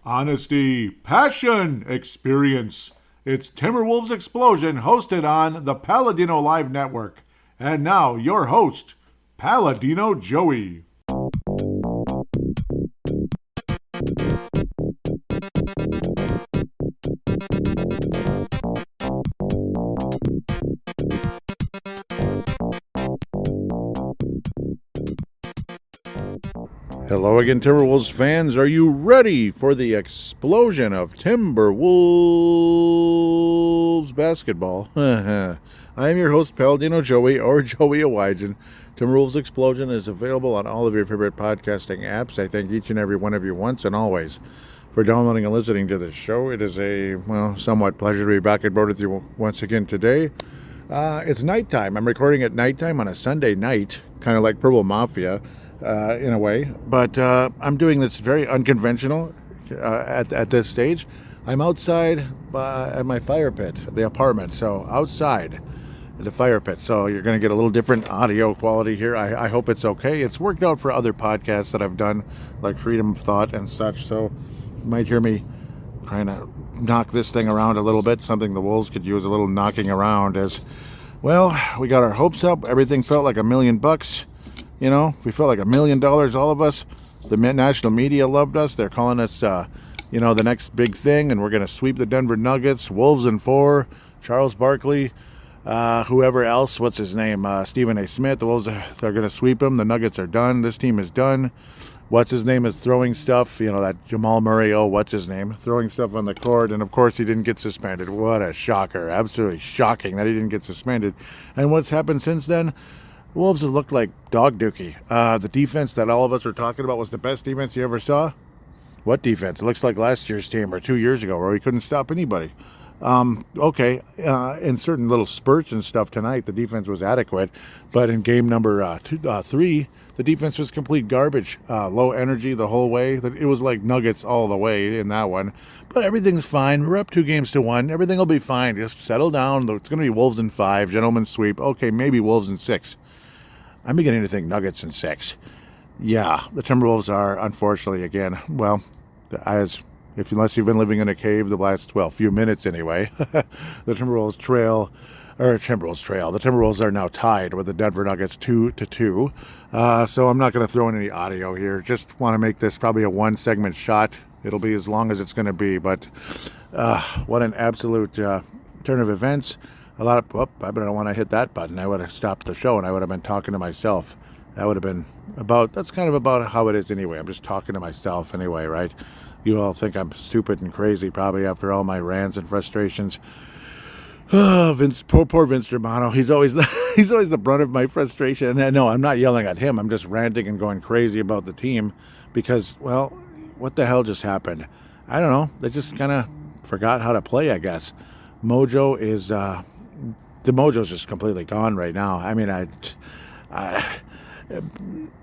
Honesty, passion, experience. It's Timberwolves Explosion, hosted on the Paladinolive network. And now, your host, Paladino Joey. Hello again, Timberwolves fans. Are you ready for the explosion of Timberwolves basketball? I am your host, Paladino Joey, or Joey Awajan. Timberwolves Explosion is available on all of your favorite podcasting apps. I thank each and every one of you once and always for downloading and listening to this show. It is a, somewhat pleasure to be back at board with you once again today. It's nighttime. I'm recording at nighttime on a Sunday night, kind of like Purple Mafia. In a way, but I'm doing this very unconventional at this stage. I'm outside at my fire pit, the apartment, so outside at the fire pit. So you're going to get a little different audio quality here. I hope it's okay. It's worked out for other podcasts that I've done, like Freedom of Thought and such, so you might hear me trying to knock this thing around a little bit, something the Wolves could use a little knocking around as, well, we got our hopes up. Everything felt like $1 million. You know, we felt like $1 million, all of us. The national media loved us. They're calling us, the next big thing, and we're going to sweep the Denver Nuggets. Wolves in 4, Charles Barkley, whoever else, what's his name, Stephen A. Smith. The Wolves, they're going to sweep them. The Nuggets are done. This team is done. What's his name is throwing stuff, that Jamal Murray, what's his name, throwing stuff on the court, and of course he didn't get suspended. What a shocker. Absolutely shocking that he didn't get suspended. And what's happened since then? Wolves have looked like dog dookie. The defense that all of us were talking about was the best defense you ever saw. What defense? It looks like last year's team or 2 years ago where we couldn't stop anybody. In certain little spurts and stuff tonight, the defense was adequate. But in game number 3, the defense was complete garbage. Low energy the whole way. It was like Nuggets all the way in that one. But everything's fine. We're up 2-1. Everything will be fine. Just settle down. It's going to be Wolves in 5. Gentlemen's sweep. Okay, maybe Wolves in 6. I'm beginning to think Nuggets in 6. Yeah, the Timberwolves are, unfortunately, again, unless you've been living in a cave the last, few minutes anyway, the Timberwolves trail. The Timberwolves are now tied with the Denver Nuggets 2-2. So I'm not going to throw in any audio here. Just want to make this probably a one-segment shot. It'll be as long as it's going to be. But what an absolute turn of events. I don't want to hit that button. I would have stopped the show and I would have been talking to myself. That would have been that's kind of about how it is anyway. I'm just talking to myself anyway, right? You all think I'm stupid and crazy probably after all my rants and frustrations. Oh, poor Vince Germano. He's always the brunt of my frustration. And no, I'm not yelling at him. I'm just ranting and going crazy about the team because, what the hell just happened? I don't know. They just kind of forgot how to play, I guess. The mojo's just completely gone right now. I mean,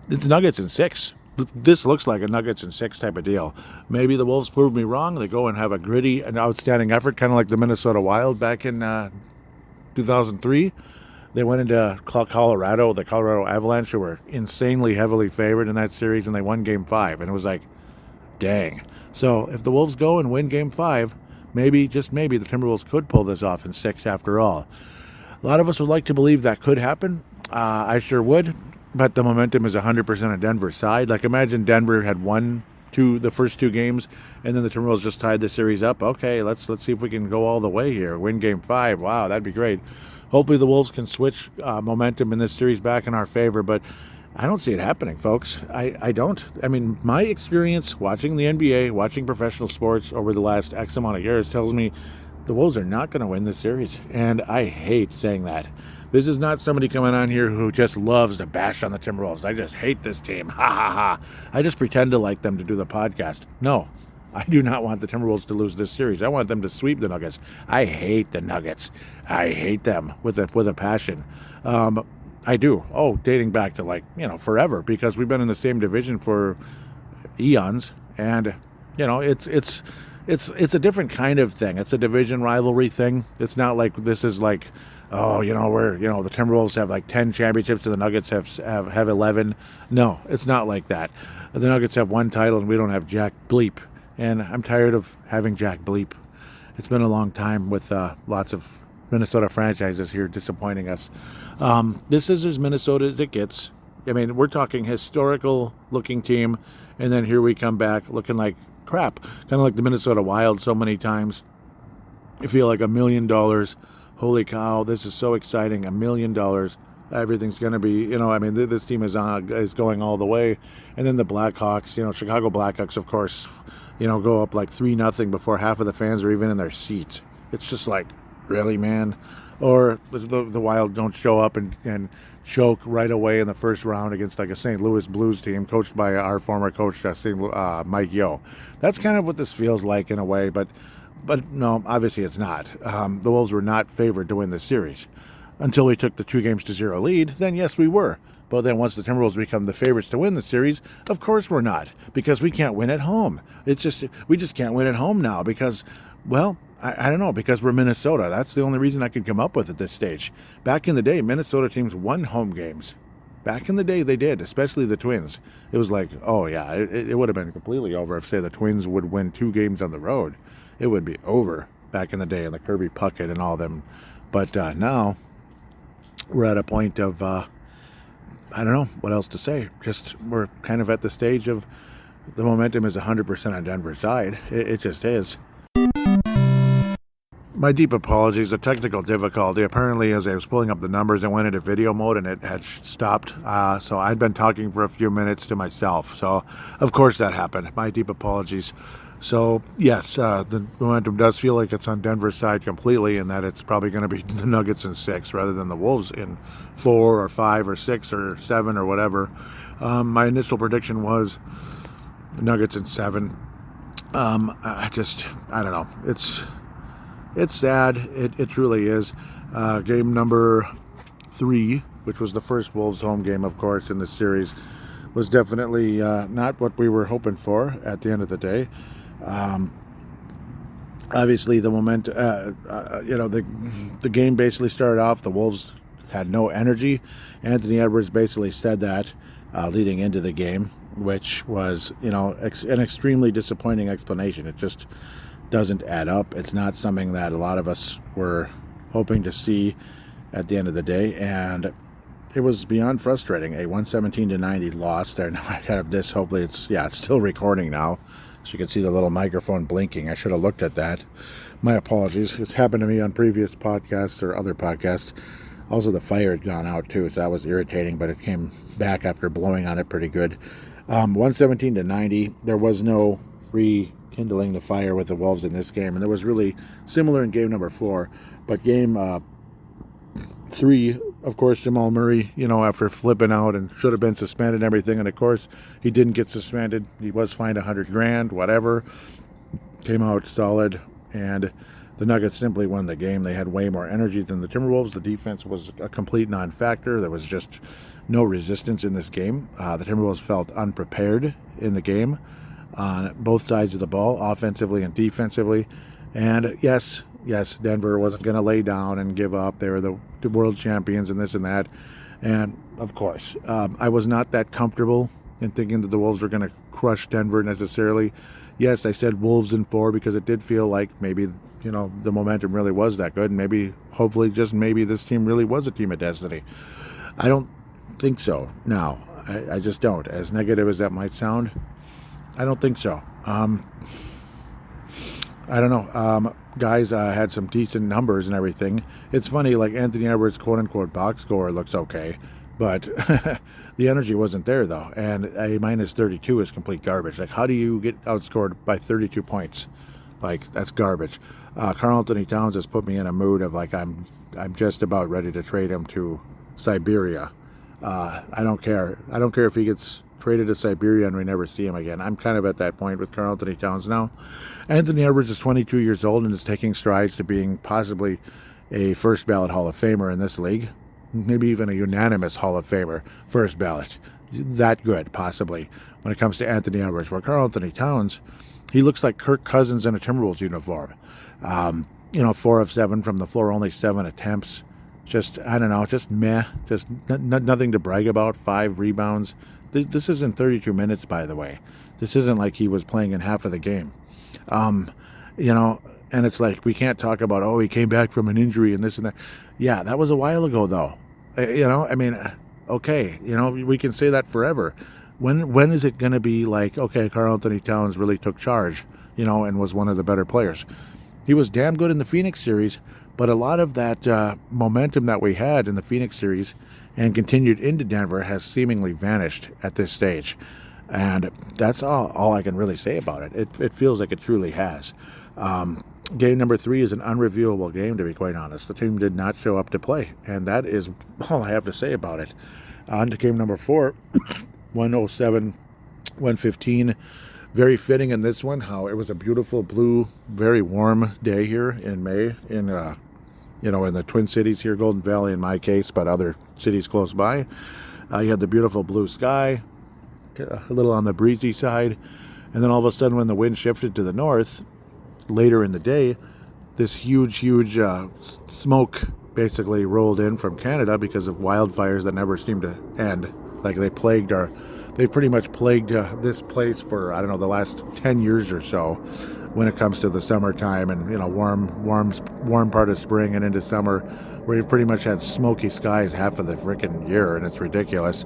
it's Nuggets in 6. This looks like a Nuggets in 6 type of deal. Maybe the Wolves prove me wrong. They go and have a gritty and outstanding effort, kind of like the Minnesota Wild back in 2003. They went into Colorado, the Colorado Avalanche, who were insanely heavily favored in that series, and they won Game 5. And it was like, dang. So if the Wolves go and win Game 5, maybe, just maybe, the Timberwolves could pull this off in 6 after all. A lot of us would like to believe that could happen. I sure would. But the momentum is 100% on Denver's side. Like, imagine Denver had won the first 2 games, and then the Timberwolves just tied the series up. Okay, let's see if we can go all the way here. Win Game 5. Wow, that'd be great. Hopefully the Wolves can switch momentum in this series back in our favor. But I don't see it happening, folks. I don't. I mean, my experience watching the NBA, watching professional sports over the last X amount of years tells me the Wolves are not going to win this series. And I hate saying that. This is not somebody coming on here who just loves to bash on the Timberwolves. I just hate this team. Ha, ha, ha. I just pretend to like them to do the podcast. No, I do not want the Timberwolves to lose this series. I want them to sweep the Nuggets. I hate the Nuggets. I hate them with a passion. I do. Dating back to forever, because we've been in the same division for eons, and it's a different kind of thing. It's a division rivalry thing. It's not like this is like, the Timberwolves have like 10 championships and the Nuggets have 11. No, it's not like that. The Nuggets have 1 title and we don't have jack bleep. and I'm tired of having Jack Bleep. It's been a long time with lots of Minnesota franchises here disappointing us. This is as Minnesota as it gets. I mean, we're talking historical looking team, and then here we come back looking like crap, kind of like the Minnesota Wild so many times. You feel like $1 million. Holy cow, this is so exciting. $1 million. Everything's going to be, I mean, this team is going all the way. And then the Blackhawks, Chicago Blackhawks, of course, go up like 3-0 before half of the fans are even in their seats. It's just like, really, man? Or the Wild don't show up and choke right away in the first round against like a St. Louis Blues team coached by our former coach, Mike Yeo. That's kind of what this feels like in a way, but no, obviously it's not. The Wolves were not favored to win this series. Until we took the 2-0 lead, then yes, we were. But then once the Timberwolves become the favorites to win the series, of course we're not, because we can't win at home. We just can't win at home now because, well, I don't know, because we're Minnesota. That's the only reason I can come up with at this stage. Back in the day, Minnesota teams won home games. Back in the day, they did, especially the Twins. It was like, oh yeah, it would have been completely over if, say, the Twins would win 2 games on the road. It would be over back in the day, and the Kirby Puckett and all them. But now we're at a point of, I don't know what else to say. Just we're kind of at the stage of the momentum is 100% on Denver's side. It just is. My deep apologies, a technical difficulty. Apparently, as I was pulling up the numbers, it went into video mode and it had stopped. So I'd been talking for a few minutes to myself. So, of course, that happened. My deep apologies. So, yes, the momentum does feel like it's on Denver's side completely, and that it's probably going to be the Nuggets in 6 rather than the Wolves in 4 or 5 or 6 or 7 or whatever. My initial prediction was Nuggets in 7. I don't know. It's sad. It truly is. Game number 3, which was the first Wolves home game, of course, in the series, was definitely not what we were hoping for at the end of the day. Obviously, the the game basically started off. The Wolves had no energy. Anthony Edwards basically said that leading into the game, which was, an extremely disappointing explanation. It just doesn't add up. It's not something that a lot of us were hoping to see at the end of the day, and it was beyond frustrating. A 117-90 loss there. Now I have this. Hopefully it's still recording now, so you can see the little microphone blinking. I should have looked at that. My apologies. It's happened to me on previous podcasts or other podcasts. Also, the fire had gone out too, so that was irritating, but it came back after blowing on it pretty good. 117-90. There was no rekindling the fire with the Wolves in this game, and it was really similar in game number 4. But game 3, of course, Jamal Murray, after flipping out and should have been suspended and everything, and of course he didn't get suspended. He was fined $100,000, whatever. Came out solid, and the Nuggets simply won the game. They had way more energy than the Timberwolves. The defense was a complete non-factor. There was just no resistance in this game. The Timberwolves felt unprepared in the game on both sides of the ball, offensively and defensively. And yes, Denver wasn't going to lay down and give up. They were the world champions and this and that. And, of course, I was not that comfortable in thinking that the Wolves were going to crush Denver necessarily. Yes, I said Wolves in 4 because it did feel like maybe, the momentum really was that good. And maybe, hopefully, just maybe this team really was a team of destiny. I don't think so now. I just don't. As negative as that might sound, I don't think so. I don't know. Guys had some decent numbers and everything. It's funny, like Anthony Edwards' quote-unquote box score looks okay, but the energy wasn't there, though. And a minus 32 is complete garbage. Like, how do you get outscored by 32 points? Like, that's garbage. Karl Anthony Towns has put me in a mood of, like, I'm just about ready to trade him to Siberia. I don't care. I don't care if he gets traded to Siberia and we never see him again. I'm kind of at that point with Karl Anthony Towns now. Anthony Edwards is 22 years old and is taking strides to being possibly a first ballot Hall of Famer in this league. Maybe even a unanimous Hall of Famer, first ballot. That good, possibly, when it comes to Anthony Edwards. Where Karl Anthony Towns, he looks like Kirk Cousins in a Timberwolves uniform. 4 of 7 from the floor, only 7 attempts. Just, I don't know, just meh. Just nothing to brag about. 5 rebounds. This isn't 32 minutes, by the way. This isn't like he was playing in half of the game. You know, and it's like we can't talk about, oh, he came back from an injury and this and that. Yeah, that was a while ago though. You know, I mean, okay, you know, we can say that forever. When is it going to be like, okay, Karl Anthony Towns really took charge, you know, and was one of the better players? He was damn good in the Phoenix series, but a lot of that momentum that we had in the Phoenix series and continued into Denver has seemingly vanished at this stage. And that's all I can really say about it. It feels like it truly has. Game number 3 is an unreviewable game, to be quite honest. The team did not show up to play, and that is all I have to say about it. On to game number 4, 107, 115. Very fitting in this one how it was a beautiful blue, very warm day here in May in in the Twin Cities here, Golden Valley in my case, but other cities close by. You had the beautiful blue sky, a little on the breezy side, and then all of a sudden when the wind shifted to the north later in the day, this huge smoke basically rolled in from Canada because of wildfires that never seemed to end. Like they've pretty much plagued this place for, I don't know, the last 10 years or so when it comes to the summertime and, you know, warm part of spring and into summer, where you've pretty much had smoky skies half of the freaking year, and it's ridiculous.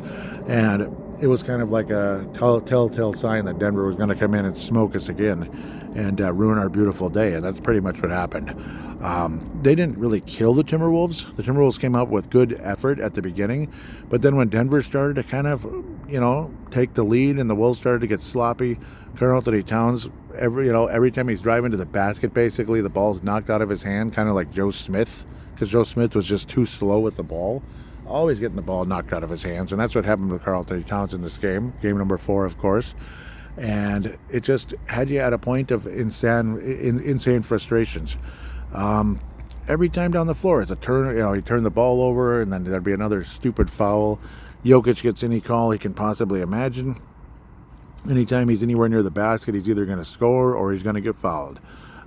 And it was kind of like a telltale sign that Denver was going to come in and smoke us again and ruin our beautiful day, and that's pretty much what happened. They didn't really kill the Timberwolves. The Timberwolves came out with good effort at the beginning, but then when Denver started to kind of, you know, take the lead and the Wolves started to get sloppy, Karl Anthony Towns, every time he's driving to the basket, basically the ball's knocked out of his hand, kind of like Joe Smith, because Joe Smith was just too slow with the ball. Always getting the ball knocked out of his hands, and that's what happened with Karl Anthony Towns in this game number 4, of course. And it just had you at a point of insane frustrations. Every time down the floor, it's a turn. You know, he turned the ball over, and then there'd be another stupid foul. Jokic gets any call he can possibly imagine. Anytime he's anywhere near the basket, he's either going to score or he's going to get fouled,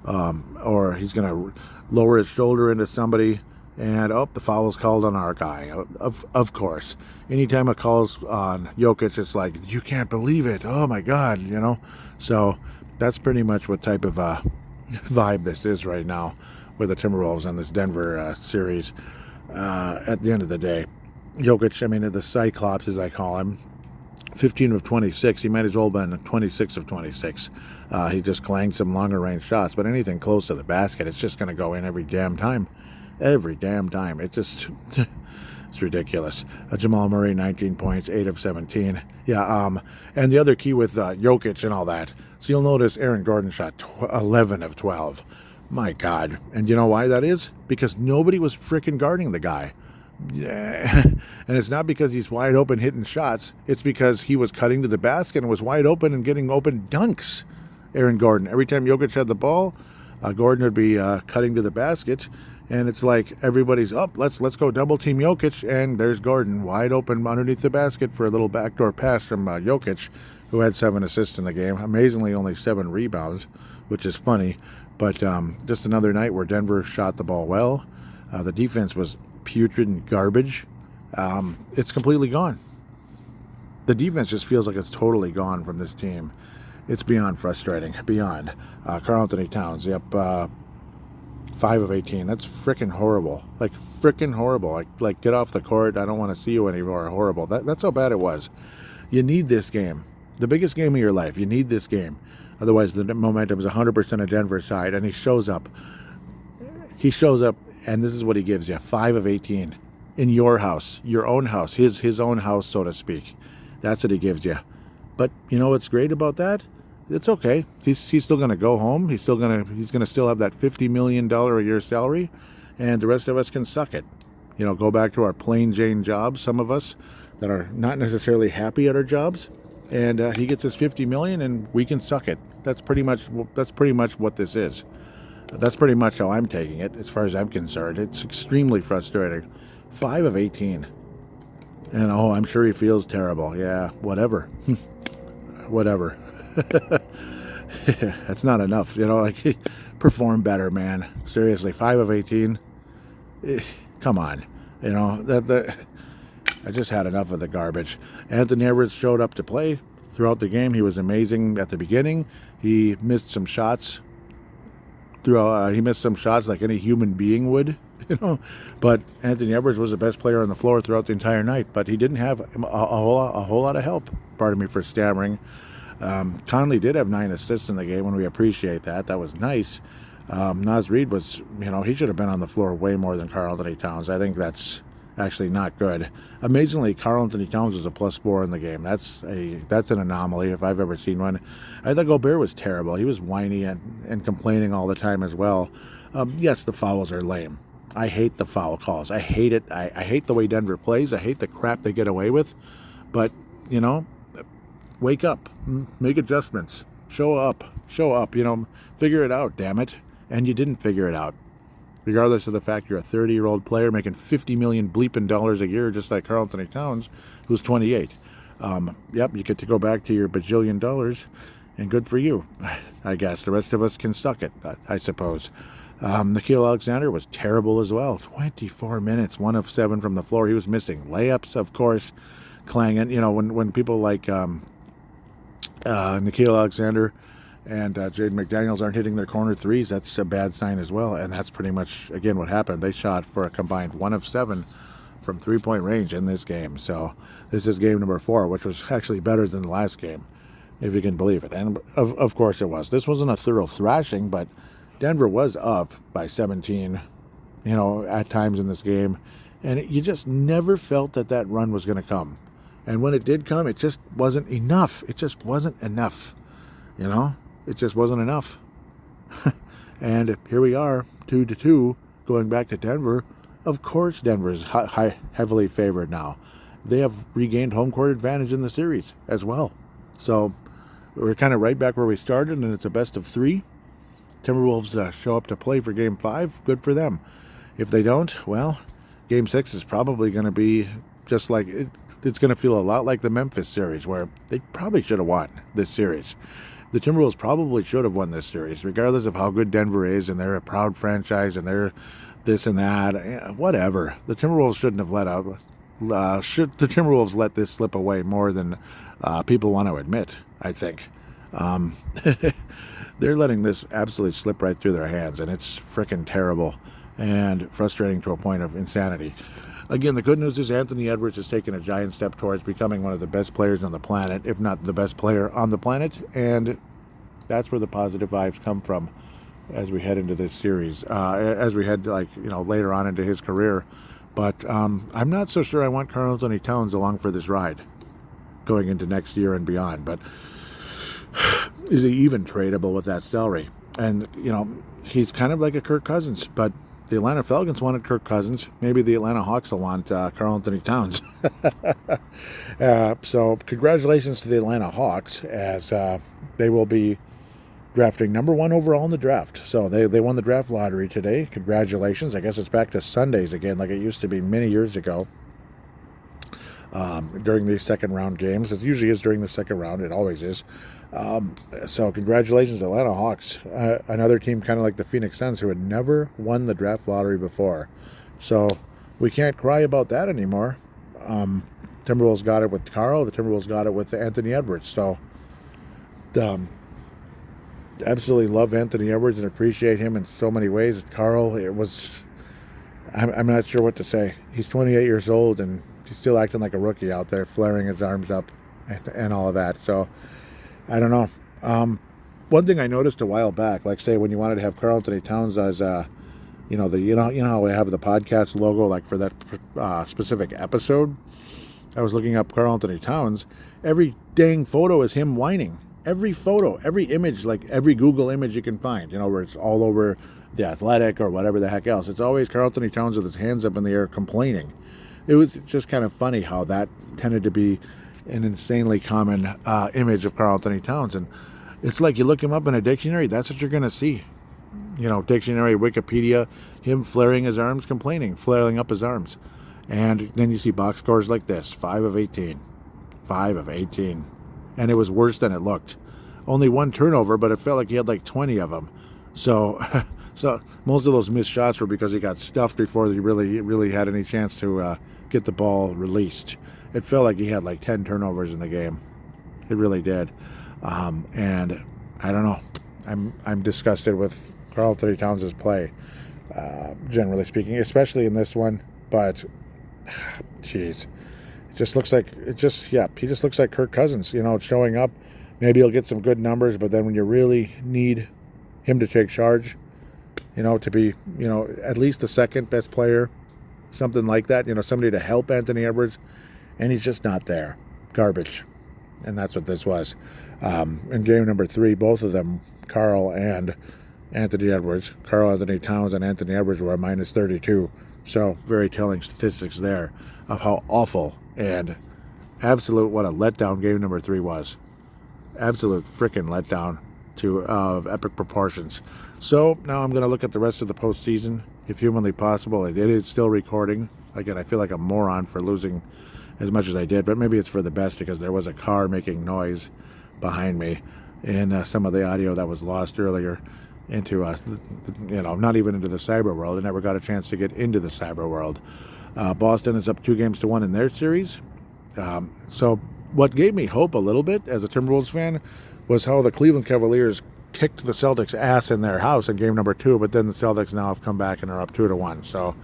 or he's going to lower his shoulder into somebody. And the foul was called on our guy. Of course. Anytime a call's on Jokic, it's like, you can't believe it. Oh my God, you know. So that's pretty much what type of vibe this is right now with the Timberwolves on this Denver series. At the end of the day, Jokic, I mean, the Cyclops, as I call him, 15 of 26. He might as well have been 26 of 26. He just clanged some longer range shots, but anything close to the basket, it's just going to go in every damn time. Every damn time. It just, it's ridiculous. Jamal Murray, 19 points, 8 of 17. Yeah, and the other key with Jokic and all that, so you'll notice Aaron Gordon shot 11 of 12. My God. And you know why that is? Because nobody was freaking guarding the guy. Yeah. And it's not because he's wide open hitting shots. It's because he was cutting to the basket and was wide open and getting open dunks. Aaron Gordon. Every time Jokic had the ball, Gordon would be cutting to the basket. And it's like everybody's up. Let's go double team Jokic, and there's Gordon wide open underneath the basket for a little backdoor pass from Jokic, who had 7 assists in the game. Amazingly, only 7 rebounds, which is funny. But just another night where Denver shot the ball well. The defense was putrid and garbage. It's completely gone. The defense just feels like it's totally gone from this team. It's beyond frustrating. Beyond. Karl Anthony Towns, yep. 5 of 18. That's freaking horrible. Like, freaking horrible. Like, get off the court. I don't want to see you anymore. Horrible. That's how bad it was. You need this game. The biggest game of your life. You need this game. Otherwise, the momentum is 100% of Denver's side. And he shows up. And this is what he gives you. 5 of 18. In your house. Your own house. His own house, so to speak. That's what he gives you. But you know what's great about that? It's okay. He's still going to go home. He's going to still have that $50 million a year salary, and the rest of us can suck it. You know, go back to our plain Jane jobs. Some of us that are not necessarily happy at our jobs, and he gets his $50 million, and we can suck it. That's pretty much what this is. That's pretty much how I'm taking it, as far as I'm concerned. It's extremely frustrating. 5 of 18, and I'm sure he feels terrible. Yeah, whatever, whatever. That's not enough, you know, like, perform better, man. Seriously, 5 of 18. Come on. You know, I just had enough of the garbage. Anthony Edwards showed up to play throughout the game. He was amazing at the beginning. He missed some shots he missed some shots like any human being would, But Anthony Edwards was the best player on the floor throughout the entire night. But he didn't have a whole lot of help. Pardon me for stammering. Conley did have 9 assists in the game, and we appreciate that. That was nice. Naz Reid was, he should have been on the floor way more than Karl Anthony Towns. I think that's actually not good. Amazingly, Karl Anthony Towns was a +4 in the game. That's an anomaly if I've ever seen one. I thought Gobert was terrible. He was whiny and complaining all the time as well. Yes, the fouls are lame. I hate the foul calls. I hate it. I hate the way Denver plays. I hate the crap they get away with. But, wake up. Make adjustments. Show up. Figure it out, damn it. And you didn't figure it out. Regardless of the fact you're a 30-year-old player making $50 million bleeping dollars a year, just like Karl Anthony Towns, who's 28. You get to go back to your bajillion dollars, and good for you, I guess. The rest of us can suck it, I suppose. Nickeil Alexander was terrible as well. 24 minutes, 1 of 7 from the floor. He was missing layups, of course, clanging. When people like Nickeil Alexander and Jaden McDaniels aren't hitting their corner threes, that's a bad sign as well. And that's pretty much, again, what happened. They shot for a combined 1 of 7 from three-point range in this game. So this is game number 4, which was actually better than the last game, if you can believe it. And of course it was. This wasn't a thorough thrashing, but Denver was up by 17, at times in this game. And you just never felt that run was going to come. And when it did come, it just wasn't enough. It just wasn't enough, It just wasn't enough. And here we are, 2-2, going back to Denver. Of course Denver's heavily favored now. They have regained home court advantage in the series as well. So we're kind of right back where we started, and it's a best of 3. Timberwolves show up to play for Game 5. Good for them. If they don't, well, Game 6 is probably going to be just like it's going to feel a lot like the Memphis series, where they probably should have won this series. The Timberwolves probably should have won this series, regardless of how good Denver is, and they're a proud franchise, and they're this and that, whatever. The Timberwolves shouldn't have let out. Should the Timberwolves let this slip away more than people want to admit? I think they're letting this absolutely slip right through their hands, and it's freaking terrible and frustrating to a point of insanity. Again, the good news is Anthony Edwards has taken a giant step towards becoming one of the best players on the planet, if not the best player on the planet, and that's where the positive vibes come from as we head into this series, as we head later on into his career. But I'm not so sure I want Karl Anthony Towns along for this ride going into next year and beyond. But is he even tradable with that salary? And, he's kind of like a Kirk Cousins, but the Atlanta Falcons wanted Kirk Cousins. Maybe the Atlanta Hawks will want Karl Anthony Towns. So congratulations to the Atlanta Hawks, as they will be drafting number 1 overall in the draft. So they won the draft lottery today. Congratulations. I guess it's back to Sundays again, like it used to be many years ago. During the second round games. It usually is during the second round. It always is. So congratulations, Atlanta Hawks. Another team kind of like the Phoenix Suns, who had never won the draft lottery before. So we can't cry about that anymore. Timberwolves got it with Karl. The Timberwolves got it with Anthony Edwards. So absolutely love Anthony Edwards and appreciate him in so many ways. Karl, I'm not sure what to say. He's 28 years old and he's still acting like a rookie out there, flaring his arms up and all of that. So I don't know. One thing I noticed a while back, like say when you wanted to have Karl Anthony Towns as you know how we have the podcast logo, like for that specific episode. I was looking up Karl Anthony Towns. Every dang photo is him whining. Every photo, every image, like every Google image you can find, where it's all over The Athletic or whatever the heck else. It's always Karl Anthony Towns with his hands up in the air complaining. It was just kind of funny how that tended to be an insanely common image of Karl Anthony Towns. And it's like you look him up in a dictionary, that's what you're going to see. Dictionary, Wikipedia, him flaring his arms, complaining, flaring up his arms. And then you see box scores like this, 5 of 18. 5 of 18. And it was worse than it looked. Only 1 turnover, but it felt like he had like 20 of them. So most of those missed shots were because he got stuffed before he really had any chance to get the ball released. It felt like he had like 10 turnovers in the game. It really did. And I don't know. I'm disgusted with Karl Anthony Towns' play, generally speaking, especially in this one. But, jeez, he just looks like Kirk Cousins, showing up. Maybe he'll get some good numbers, but then when you really need him to take charge, to be, at least the second best player, something like that, somebody to help Anthony Edwards, and he's just not there. Garbage. And that's what this was. In game number 3, both of them, Karl and Anthony Edwards, Karl Anthony Towns and Anthony Edwards were minus 32. So very telling statistics there of how awful and absolute what a letdown game number 3 was. Absolute freaking letdown of epic proportions. So now I'm going to look at the rest of the postseason, if humanly possible. It is still recording. Again, I feel like a moron for losing as much as I did, but maybe it's for the best because there was a car making noise behind me in some of the audio that was lost earlier into not even into the cyber world. I never got a chance to get into the cyber world. Boston is up 2-1 in their series. So what gave me hope a little bit as a Timberwolves fan was how the Cleveland Cavaliers kicked the Celtics' ass in their house in game number 2, but then the Celtics now have come back and are up 2-1. So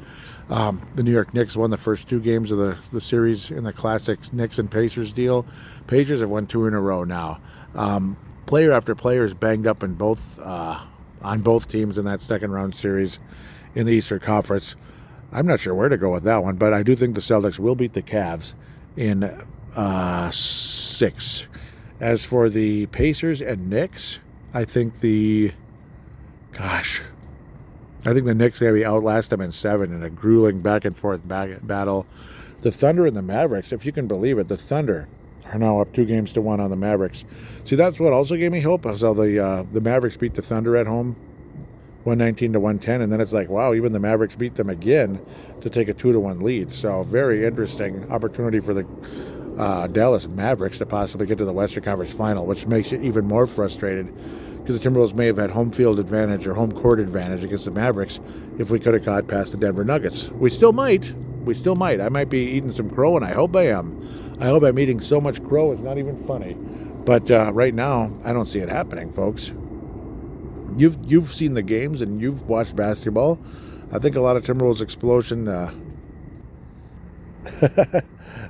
the New York Knicks won the first 2 games of the series in the classic Knicks and Pacers deal. Pacers have won 2 in a row now. Player after player is banged up in on both teams in that second round series in the Eastern Conference. I'm not sure where to go with that one, but I do think the Celtics will beat the Cavs in 6. As for the Pacers and Knicks, I think the Knicks maybe outlast them in 7 in a grueling back-and-forth battle. The Thunder and the Mavericks, if you can believe it, the Thunder are now up 2-1 on the Mavericks. See, that's what also gave me hope. I saw the Mavericks beat the Thunder at home, 119-110, and then it's like, wow, even the Mavericks beat them again to take a 2-1 lead. So very interesting opportunity for the Dallas Mavericks to possibly get to the Western Conference Final, which makes you even more frustrated because the Timberwolves may have had home field advantage or home court advantage against the Mavericks if we could have got past the Denver Nuggets. We still might. I might be eating some crow, and I hope I am. I hope I'm eating so much crow it's not even funny. But right now, I don't see it happening, folks. You've seen the games and you've watched basketball. I think a lot of Timberwolves explosion.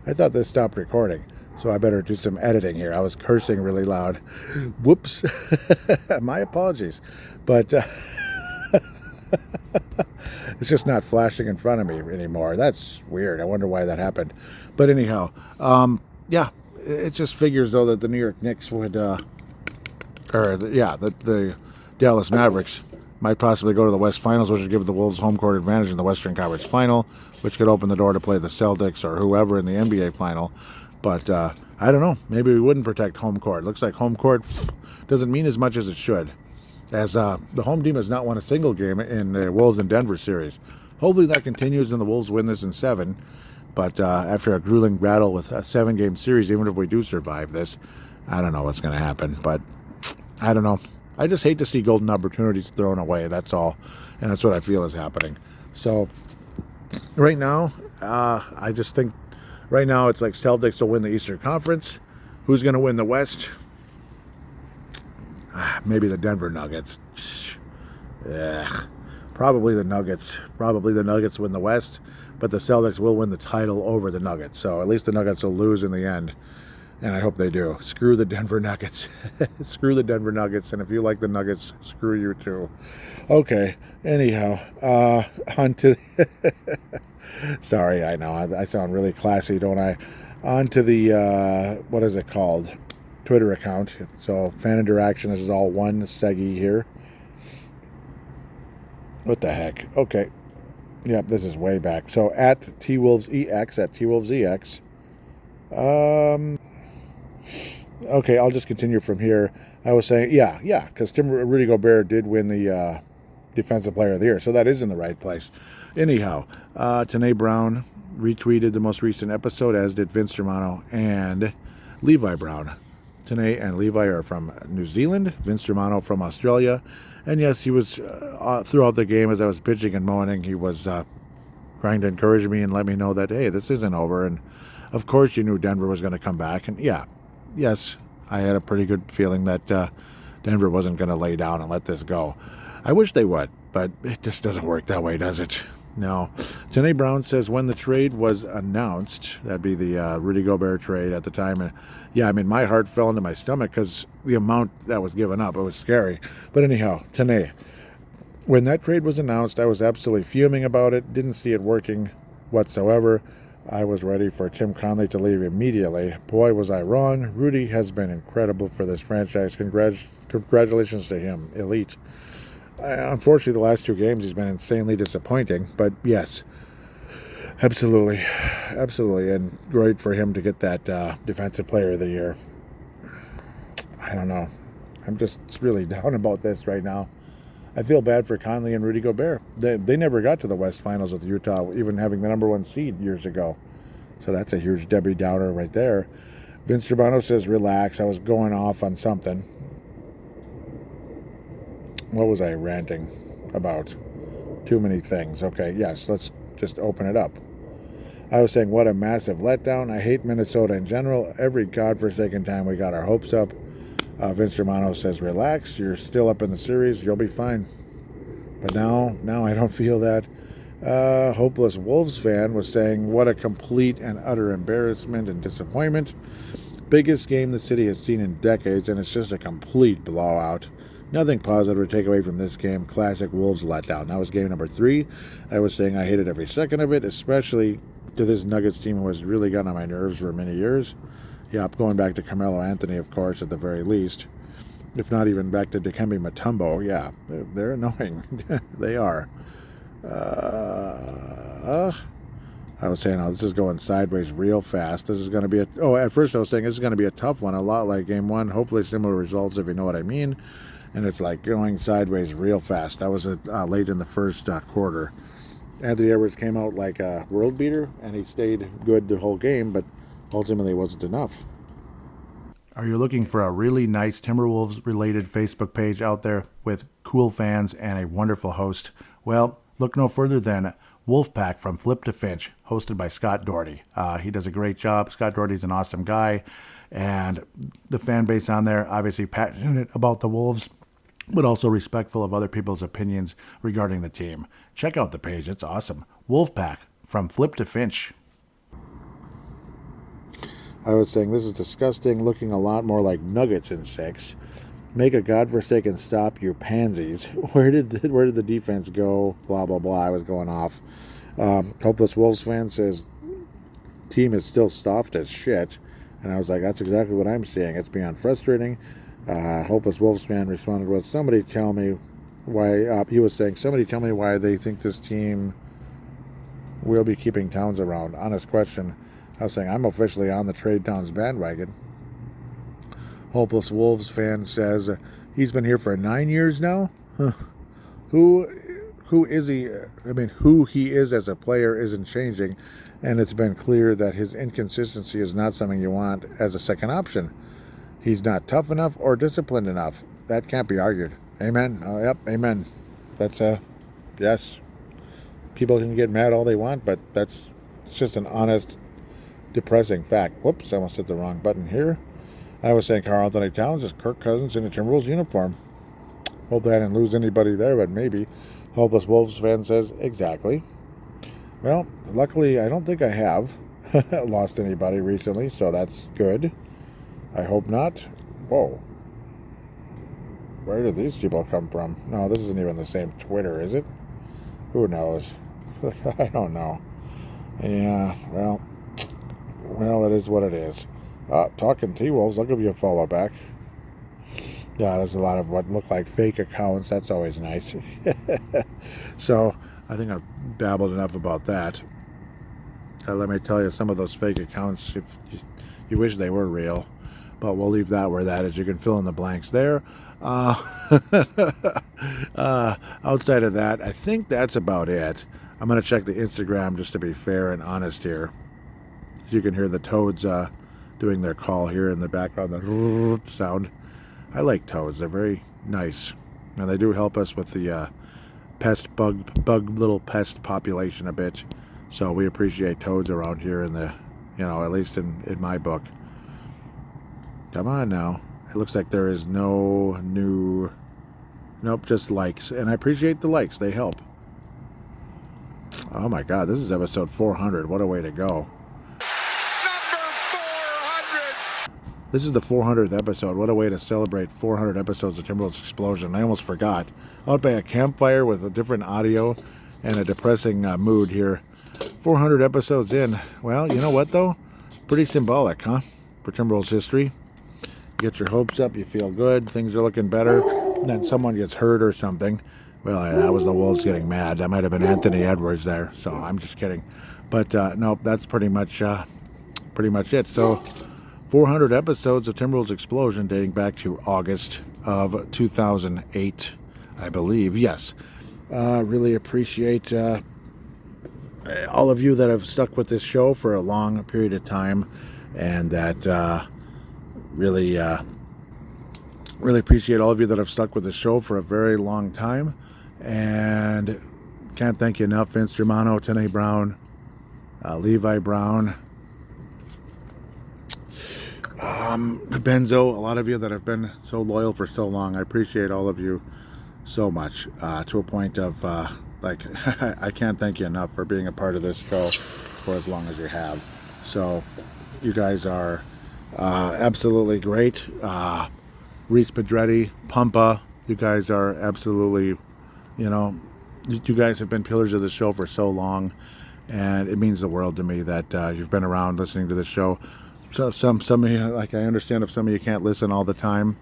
I thought this stopped recording, so I better do some editing here. I was cursing really loud. Whoops. My apologies. But it's just not flashing in front of me anymore. That's weird. I wonder why that happened. But anyhow, it just figures, though, that the New York Knicks would, the Dallas Mavericks might possibly go to the West Finals, which would give the Wolves home court advantage in the Western Conference Final, which could open the door to play the Celtics or whoever in the NBA Final. But I don't know. Maybe we wouldn't protect home court. Looks like home court doesn't mean as much as it should, as the home team has not won a single game in the Wolves and Denver series. Hopefully that continues and the Wolves win this in 7. But after a grueling battle with a 7-game series, even if we do survive this, I don't know what's going to happen. But I don't know. I just hate to see golden opportunities thrown away. That's all. And that's what I feel is happening. So right now, I just think right now it's like Celtics will win the Eastern Conference. Who's going to win the West? Maybe the Denver Nuggets. Probably the Nuggets. Probably the Nuggets win the West, but the Celtics will win the title over the Nuggets. So at least the Nuggets will lose in the end, and I hope they do. Screw the Denver Nuggets. Screw the Denver Nuggets, and if you like the Nuggets, screw you too. Okay, anyhow, on to... Sorry, I know, I sound really classy, don't I? On to the, what is it called? Twitter account. So, fan interaction, this is all one Seggy here. What the heck? Okay. Yep, this is way back. So, at TWolvesEX, at TWolvesEX. Okay, I'll just continue from here. I was saying, yeah, because Rudy Gobert did win the Defensive Player of the Year, so that is in the right place. Anyhow, Tanae Brown retweeted the most recent episode, as did Vince Germano and Levi Brown. Tanae and Levi are from New Zealand, Vince Germano from Australia. And yes, he was, throughout the game as I was bitching and moaning, he was trying to encourage me and let me know that, hey, this isn't over. And of course you knew Denver was going to come back. And yes, I had a pretty good feeling that Denver wasn't going to lay down and let this go. I wish they would, but it just doesn't work that way, does it? No. Jenny Brown says when the trade was announced, that'd be the Rudy Gobert trade at the time. Yeah, I mean, my heart fell into my stomach because the amount that was given up, it was scary. But anyhow, Tanae, when that trade was announced, I was absolutely fuming about it. Didn't see it working whatsoever. I was ready for Tim Conley to leave immediately. Boy, was I wrong. Rudy has been incredible for this franchise. Congratulations to him. Elite. Unfortunately, the last 2 games he's been insanely disappointing. But yes, absolutely. Absolutely. And great for him to get that Defensive Player of the Year. I don't know. I'm just really down about this right now. I feel bad for Conley and Rudy Gobert. They never got to the West Finals with Utah, even having the number 1 seed years ago. So that's a huge Debbie Downer right there. Vince Germano says, relax. I was going off on something. What was I ranting about? Too many things. Okay, yes, let's just open it up. I was saying what a massive letdown. I hate Minnesota in general. Every godforsaken time we got our hopes up. Vince Germano says, relax. You're still up in the series. You'll be fine. But now I don't feel that. Hopeless Wolves fan was saying, what a complete and utter embarrassment and disappointment. Biggest game the city has seen in decades, and it's just a complete blowout. Nothing positive to take away from this game. Classic Wolves letdown. That was game number 3. I was saying I hated every second of it, especially to this Nuggets team who has really gotten on my nerves for many years. Yep, going back to Carmelo Anthony, of course, at the very least. If not even back to Dikembe Mutombo. Yeah, they're annoying. They are. I was saying, oh, this is going sideways real fast. This is going to be at first I was saying this is going to be a tough one, a lot like game 1. Hopefully similar results, if you know what I mean. And it's like going sideways real fast. That was late in the first quarter. Anthony Edwards came out like a world beater, and he stayed good the whole game, but ultimately wasn't enough. Are you looking for a really nice Timberwolves-related Facebook page out there with cool fans and a wonderful host? Well, look no further than Wolfpack from Flip to Finch, hosted by Scott Doherty. He does a great job. Scott Doherty's an awesome guy, and the fan base on there, obviously passionate about the Wolves, but also respectful of other people's opinions regarding the team. Check out the page. It's awesome. Wolfpack from Flip to Finch. I was saying this is disgusting, looking a lot more like Nuggets in 6. Make a godforsaken stop, you pansies. Where did the defense go? Blah, blah, blah. I was going off. Hopeless Wolves fan says, team is still soft as shit. And I was like, that's exactly what I'm seeing. It's beyond frustrating. Hopeless Wolves fan responded with, somebody tell me why, he was saying, somebody tell me why they think this team will be keeping Towns around. Honest question. I was saying, I'm officially on the trade Towns bandwagon. Hopeless Wolves fan says, he's been here for 9 years now? Huh. Who is he? I mean, who he is as a player isn't changing, and it's been clear that his inconsistency is not something you want as a second option. He's not tough enough or disciplined enough. That can't be argued. Amen. Yep, amen. That's yes. People can get mad all they want, but it's just an honest, depressing fact. Whoops, I almost hit the wrong button here. I was saying Karl Anthony Towns is Kirk Cousins in a Timberwolves uniform. Hope I didn't lose anybody there, but maybe. Hopeless Wolves fan says, exactly. Well, luckily, I don't think I have lost anybody recently, so that's good. I hope not. Whoa. Where did these people come from? No, this isn't even the same Twitter, is it? Who knows? I don't know. Yeah, well, it is what it is. Talking T-Wolves, I'll give you a follow back. Yeah, there's a lot of what look like fake accounts. That's always nice. So, I think I've babbled enough about that. Let me tell you, some of those fake accounts, if you wish they were real. But we'll leave that where that is. You can fill in the blanks there. Outside of that, I think that's about it. I'm going to check the Instagram just to be fair and honest here. You can hear the toads doing their call here in the background, the sound. I like toads. They're very nice. And they do help us with the bug little pest population a bit. So we appreciate toads around here in the, at least in my book. Come on now. It looks like there is no new Nope, just likes. And I appreciate the likes. They help. Oh my God, this is episode 400. What a way to go. Number 400. This is the 400th episode. What a way to celebrate 400 episodes of Timberwolves Explosion. I almost forgot. Out by a campfire with a different audio and a depressing mood here. 400 episodes in. Well, you know what, though? Pretty symbolic, huh? For Timberwolves history. You get your hopes up, you feel good, things are looking better, and then someone gets hurt or something. Well, that was the Wolves getting mad. That might have been Anthony Edwards there, so I'm just kidding. But nope, that's pretty much it. So 400 episodes of Timberwolves Explosion dating back to August of 2008, I believe. Yes. Really appreciate all of you that have stuck with this show for a long period of time, and that really appreciate all of you that have stuck with the show for a very long time, and can't thank you enough. Vince Germano, Tene Brown, Levi Brown, Benzo, a lot of you that have been so loyal for so long. I appreciate all of you so much, to a point of like I can't thank you enough for being a part of this show for as long as you have. So you guys are absolutely great. Reese Pedretti, Pumpa, you guys are absolutely, you guys have been pillars of the show for so long, and it means the world to me that you've been around listening to the show. So some of you, like, I understand if some of you can't listen all the time,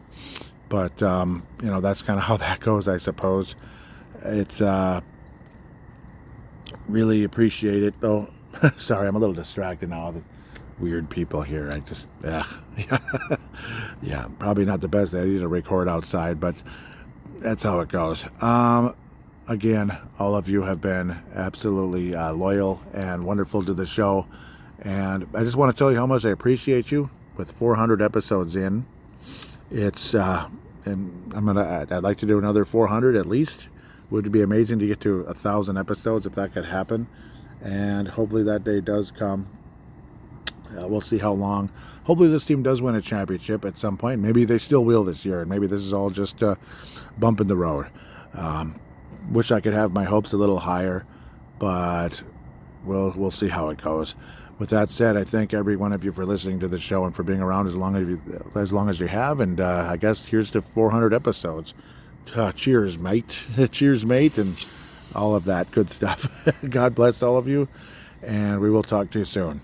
but that's kind of how that goes, I suppose. It's really appreciate it, though. Sorry, I'm a little distracted now. The weird people here. I just, yeah, probably not the best idea to record outside, but that's how it goes. Again, all of you have been absolutely loyal and wonderful to the show, and I just want to tell you how much I appreciate you. With 400 episodes in, it's and I'd like to do another 400 at least. Would be amazing to get to 1,000 episodes if that could happen, and hopefully that day does come. We'll see how long. Hopefully this team does win a championship at some point. Maybe they still will this year, and maybe this is all just a bump in the road. Wish I could have my hopes a little higher, but we'll see how it goes. With that said, I thank every one of you for listening to the show and for being around as long as you have. And I guess here's to 400 episodes. Cheers, mate. Cheers, mate, and all of that good stuff. God bless all of you, and we will talk to you soon.